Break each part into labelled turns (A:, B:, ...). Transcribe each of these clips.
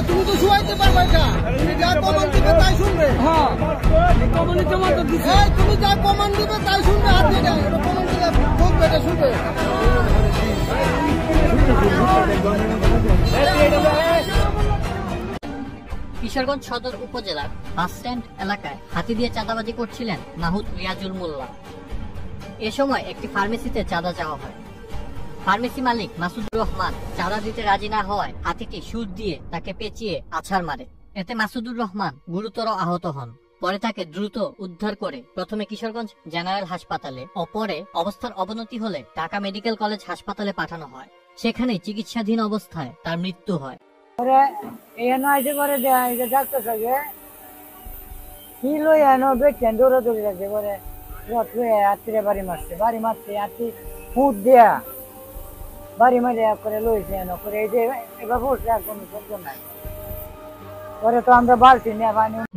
A: তুমি তো শুয়াইতে পারবে এটা, তুমি যা প্রমাণ দিবে তাই শুনবে। হ্যাঁ প্রমাণের জমা তো দিছে, তুমি যা প্রমাণ দিবে তাই শুনবে। হাত দিয়ে এটা প্রমাণ দিলে বলবে, এটা শুনবে।
B: কিশোরগঞ্জ সদর উপজেলার বাস স্ট্যান্ড এলাকায় হাতি দিয়ে চাঁদাবাজি করছিলেন মাহুদ রিয়াজুল মোল্লা। এ সময় একটি ফার্মেসিতে চাঁদা চাওয়া হয়। ফার্মেসি মালিক মাসুদুর রহমান চাঁদা দিতে রাজি না হওয়ায় হাতিটি সুর দিয়ে তাকে পেঁচিয়ে আছাড় মারে। এতে মাসুদুর রহমান গুরুতর আহত হন। পরে তাকে দ্রুত উদ্ধার করে প্রথমে কিশোরগঞ্জ জেনারেল হাসপাতালে ও পরে অবস্থার অবনতি হলে ঢাকা মেডিকেল কলেজ হাসপাতালে পাঠানো হয়। সেখানে চিকিৎসাধীন অবস্থায় তার মৃত্যু হয়।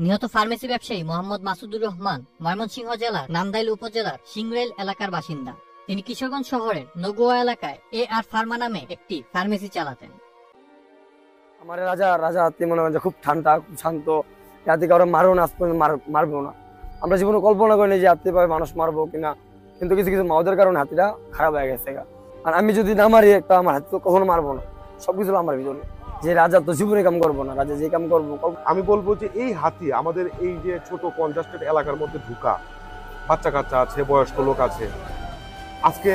B: নিহত ফার্মেসি ব্যবসায়ী মোহাম্মদ মাসুদুর রহমান ময়মনসিংহ জেলার নান্দাইল উপজেলার সিংরেল এলাকার বাসিন্দা। তিনি কিশোরগঞ্জ শহরের নগুয়া এলাকায় AR ফার্মা নামে একটি ফার্মেসি চালাতেন।
C: আমার রাজা হাতি মনে হয় খুব ঠান্ডা, খুব শান্ত। হাতি কারো মারো না, মারবেও না। আমরা জীবনে কল্পনা করিনি যে হাতি পায়ে মানুষ মারবো কিনা, কিন্তু কিছু কিছু মাওদের কারণে হাতিটা খারাপ হয়ে গেছে। আর আমি যদি না মারি একটা, আমার হাতি তো কখনো মারবো না। সবকিছু আমার ভিতরে যে রাজা তো জীবনে কাম করবো না, রাজা যে কাম করবো।
D: আমি বলবো যে এই হাতি আমাদের এই যে ছোট কনজাস্টেড এলাকার মধ্যে ঢুকা, বাচ্চা কাচ্চা আছে, বয়স্ক লোক আছে, আজকে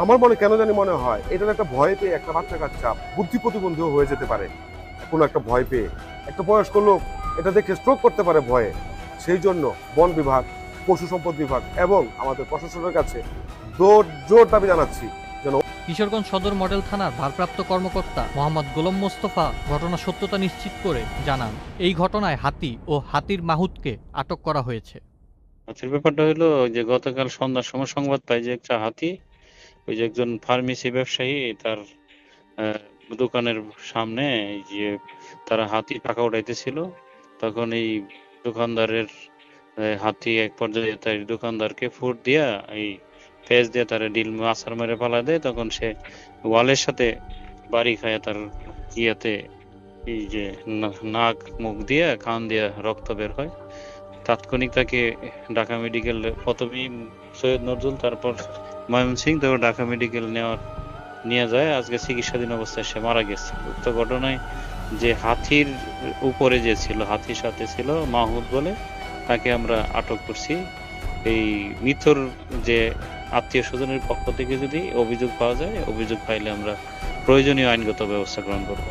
D: আমার কেন জানি মনে হয় এটার একটা ভয় পেয়ে একটা বাচ্চা কাচ্চা বুদ্ধি প্রতিবন্ধীও হয়ে যেতে পারে। কোনো একটা ভয় পেয়ে একটা বয়স্ক লোক এটা দেখে স্ট্রোক করতে পারে ভয়ে। সেই জন্য বন বিভাগ, পশু সম্পদ বিভাগ এবং আমাদের প্রশাসনের কাছে জোর দাবি জানাচ্ছি যেন।
E: কিশোরগঞ্জ সদর মডেল থানার ভারপ্রাপ্ত কর্মকর্তা মোহাম্মদ গোলাম মোস্তফা ঘটনার সত্যতা নিশ্চিত করে জানান, এই ঘটনায় হাতি ও হাতির মাহুতকে আটক করা হয়েছে।
F: হাতির ব্যাপারটা হলো যে গতকাল সন্ধ্যার সময় সংবাদ পাই যে একটা হাতি, ওই যে একজন ফার্মেসি ব্যবসায়ী তার দোকানের সামনে যে তারা হাতি টাকা উঠাইতেছিল, তখন এই দোকানদারের হাতি এক পর্যায়ে তার দোকানদারকে ফুট দিয়া এই পেঁচ দিয়ে তার ডিল আছাড় মেরে পালা দেয়। তখন সে ওয়ালের সাথে বাড়ি খায়, তার ইয়েতে এই যে নাক মুখ দিয়ে কান দিয়ে রক্ত বের হয়। তাৎক্ষণিক তাকে ঢাকা মেডিকেল, প্রথমেই সৈয়দ নজরুল, তারপর ময়মনসিংহ, তারপর ঢাকা মেডিকেল নিয়ে যায়। আজকে চিকিৎসাধীন অবস্থায় সে মারা গেছে। উক্ত ঘটনায় যে হাতির উপরে যে ছিল, হাতির সাথে ছিল মাহুদ বলে, তাকে আমরা আটক করছি। এই মৃত্যুর যে আত্মীয় স্বজনের পক্ষ থেকে যদি অভিযোগ পাওয়া যায়, অভিযোগ পাইলে আমরা প্রয়োজনীয় আইনগত ব্যবস্থা গ্রহণ করব।